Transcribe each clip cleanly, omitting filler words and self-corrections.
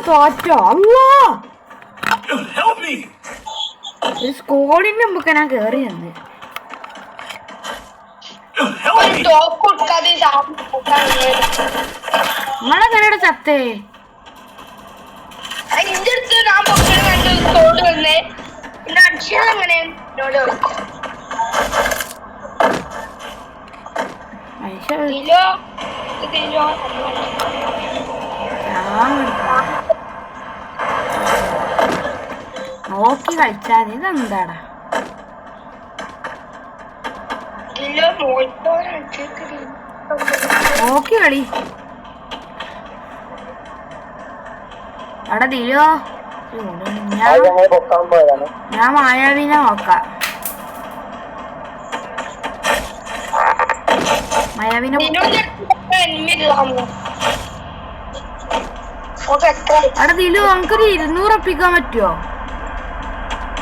തോറ്റോ അല്ലോ സ്കോഡിന്റെ മുമ്പ് ഞാൻ കേറി നിന്ന് നമ്മളെങ്ങനെയാണ് ചത്തേ നോക്കി കളിച്ചാൽ ഇതെന്താടാ നോക്കി കളി അവിടെ ദിലോ ഞാൻ മായാവിനെ നോക്കാം മായാവിനെ അവിടെ ദിലു നമുക്കൊരു 200 ഒപ്പിക്കാൻ പറ്റുമോ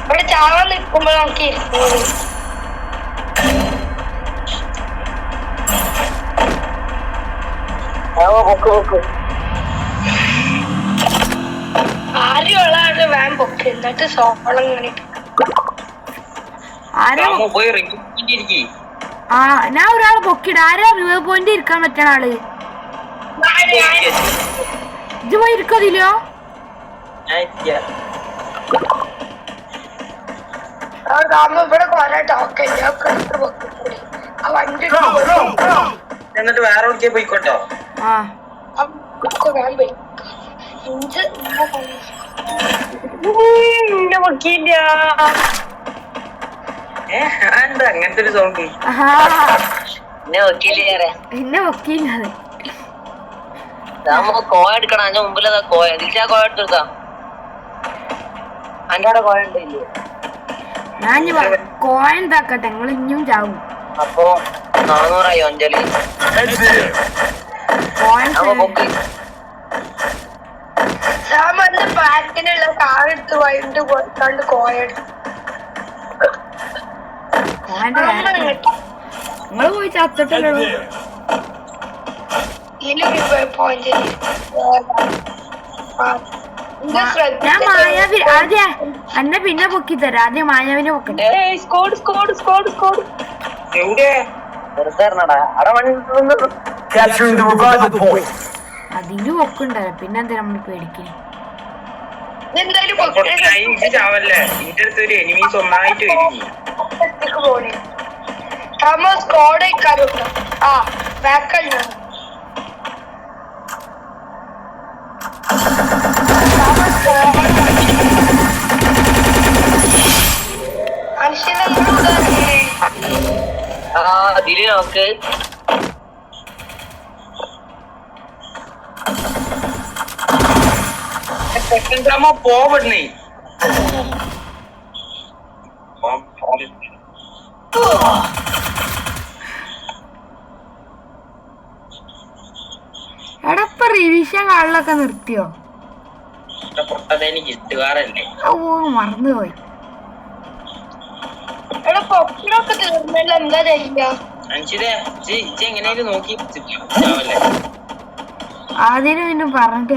ഇവിടെ ചാവാൻ നിൽക്കുമ്പോൾ നമുക്ക് ആരെയുള്ള വാൻ പൊക്ക് എന്നിട്ട് സോളം ഞാൻ ഒരാളെ പൊക്കിട ആരാ റിവർ പോയിന്റ് ഇരിക്കാൻ പറ്റണ ആള് ഇത് പോയി ഇരിക്കതില്ലോ ഇവിടെ കൊറേ ടോക്കെ എന്നിട്ട് വേറെ എവിടേക്ക് പോയിക്കോട്ടോ അങ്ങനത്തെ ഒരു സൗണ്ട് എന്നെ വക്കീലാണ് കോയ എടുക്കണം അതിന്റെ മുമ്പിലതാ കോയ ദിശ കോയ എടുത്താ അന്റെ കോയ ഉണ്ടല്ലേ ഞാൻ കോയൻ താക്കട്ടെ നിങ്ങൾ ഇനിയും ചാവും അപ്പൊ 400 അഞ്ജലി പാക്കിനുള്ള കാറെടുത്ത് വൈകിട്ട് പോയിക്കാണ്ട് കോയെടുത്ത് നിങ്ങൾ പോയി ചത്തിട്ടല്ലോ ഞാൻ മായാവി ആദ്യം എന്നെ പിന്നെ പൊക്കി തരാം ആദ്യം മായാവിനെ പൊക്കട്ടെ അതിന് പൊക്കുണ്ടല്ലോ പിന്നെന്താ നമ്മൾ പേടിക്കണേ അതില് നോക്ക് പോവണേ എടപ്പ റിവിഷൻ കാളിലൊക്കെ നിർത്തിയോ കിട്ടുകാറല്ലേ ഓ മറന്നുപോയി എങ്ങനെയാലും നോക്കി ആദ്യം പിന്നെ പറഞ്ഞിട്ട്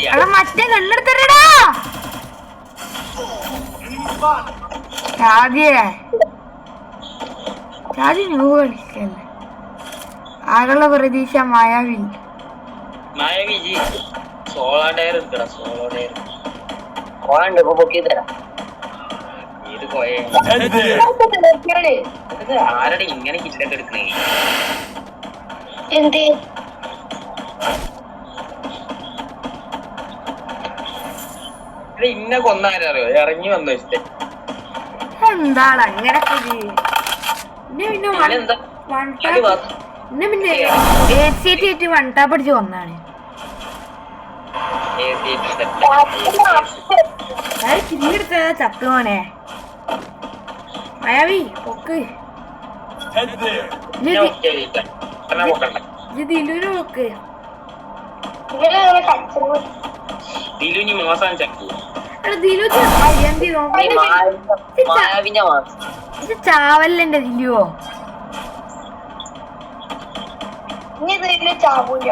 അല്ല മറ്റേ കണ്ണെടുത്തരടാ ആദ്യം ന്യൂ കളിക്കല്ലേ ആകെയുള്ള പ്രതീക്ഷ മായാവി സോളോ ടയർ എടുക്കടാ സോളോ ടയർ കോയുണ്ട് ഇപ്പൊ പൊക്കി തരാം ഇത് കോയ ആരുടെ ഇങ്ങനെ കില്ലൊക്കെ എടുക്കണേ എന്തേ ഇന്ന കൊന്നാരറിയോ ഇറങ്ങി വന്നു ഇഷ്ടം എന്താണ് അങ്ങനെ പിന്നെ വൺ ടാപ്പ് അടിച്ച് കൊന്നാണ് ചിരിയെടുത്ത ചത്തുവാണേ മായാവി പൊക്ക് ദിലുവിന് പൊക്ക് ദിലു ചാവല്ലേ ദിലുവോ ഇനി ഇതില് ചാവൂല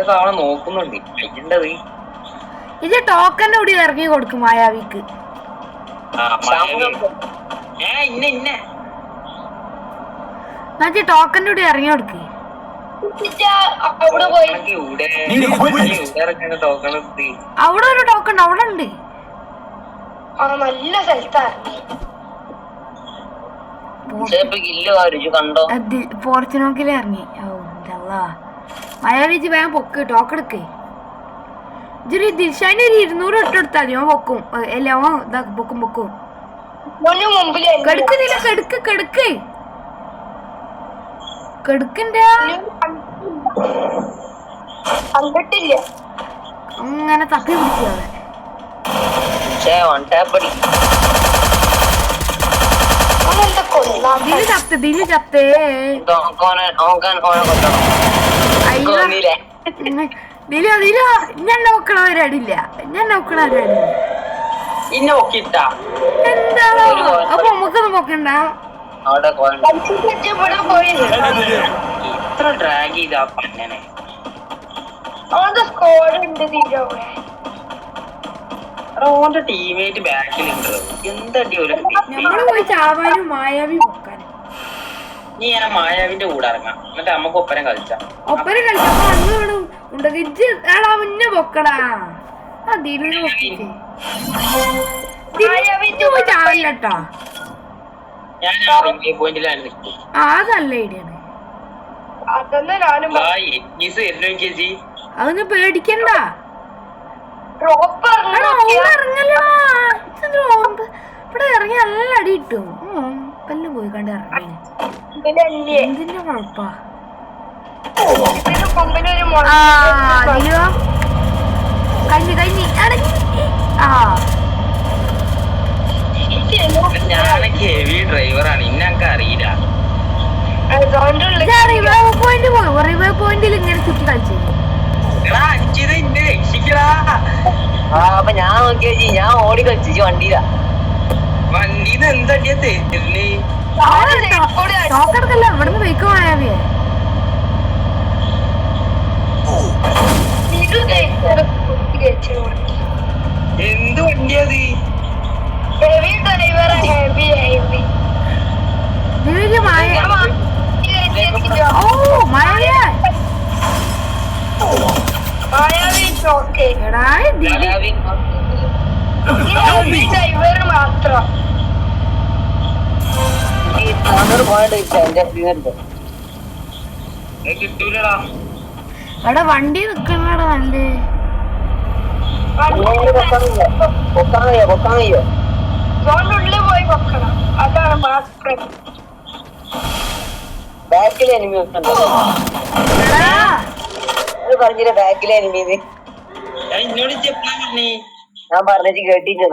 തവണ നോക്കുന്നുണ്ട് കഴിക്കേണ്ടത്. ഇത് ടോക്കന്റെ കൂടി ഇറങ്ങി കൊടുക്കും മായാവിക്ക്. ടോക്കന്റെ കൂടി ഇറങ്ങി കൊടുക്ക്. അവിടെ പോയി അവിടെ ഒരു ടോക്കൺ അവിടെ ഉണ്ട്. നല്ല സ്ഥലത്താണ് പോർച്ചുനോക്കിൽ ഇറങ്ങി. മായാവിജി വേഗം പൊക്ക് ടോക്കൺ എടുക്ക്. ഇതൊരു ദിശാന് ഒരു 200 ഇട്ടെടുത്താൽ മതി. അവൻ പൊക്കും. അല്ല അവൻ പൊക്കും പൊക്കും. കെടുക്കുന്നില്ല കെടുക്ക് കെടുക്ക് കെടുക്കണ്ട. കണ്ടിട്ടില്ല അങ്ങനെ തപ്പി പിടിക്കാതെ. ദില് ചത്ത് ദില് ചത്തേ. ദില ദില ഞാൻ നോക്കണ പരിപാടിയില്ല. ഞാൻ നോക്കണ പരിപാടിയില്ല. എന്താണോ അപ്പൊ നമുക്കൊന്നും നോക്കണ്ട. ടീമേറ്റ് ബാക്കിലുണ്ട്. നമ്മള് പോയി ചാവാനും മായാവി പൊക്കാനും. നീ ഞാൻ മായാവിന്റെ കൂടെ ഇറങ്ങാം. എന്നിട്ട് നമുക്ക് ഒപ്പരം കളിച്ചാ ഒപ്പരം കളിച്ചാൽ മുന്നേ പൊക്കടാ. ആ ദിലിന് പോയി ചാവില്ലട്ടാ. ഞാൻ പോയിന്റിലാണ് നിൽക്കും. അതല്ല ഐഡിയാണ്. അതൊന്നും പേടിക്കണ്ട. ഇറങ്ങല്ലോ ഇവിടെ ഇറങ്ങി നല്ല അടി കിട്ടും. പല്ല് പോയി കണ്ട് ഇറങ്ങി. എന്തിന്റെ കുഴപ്പാ? കഴിഞ്ഞു ഞാനൊക്കെ ഹെവി ഡ്രൈവറാണ്. ഇന്നൊക്കെ അറിയില്ല. പോയിന്റിൽ ഇങ്ങനെ ചുറ്റി കളിച്ചു. അപ്പൊ ഞാൻ നോക്കിയ ഞാൻ ഓടി കളിച്ചു വണ്ടിയിലാ. വണ്ടിന്ന് എന്തടിയാ തരുന്നേ? നോക്കെടുക്കല്ല ഇവിടുന്ന് ബൈക്ക് മായാവിയെ. എന്ത് വണ്ടിയത്? മാത്രം കിട്ടൂലടാ. എടാ വണ്ടി നിക്കണടാ നല്ലേ. ഉള്ളിൽ പോയി വെക്കണം. അതാണ് മാത്രം. ബാക്കിലെ എനിമി പറഞ്ഞില്ല. ബാക്കിലെ എനിമീന്ന് ഞാൻ പറഞ്ഞ കേട്ടിട്ട്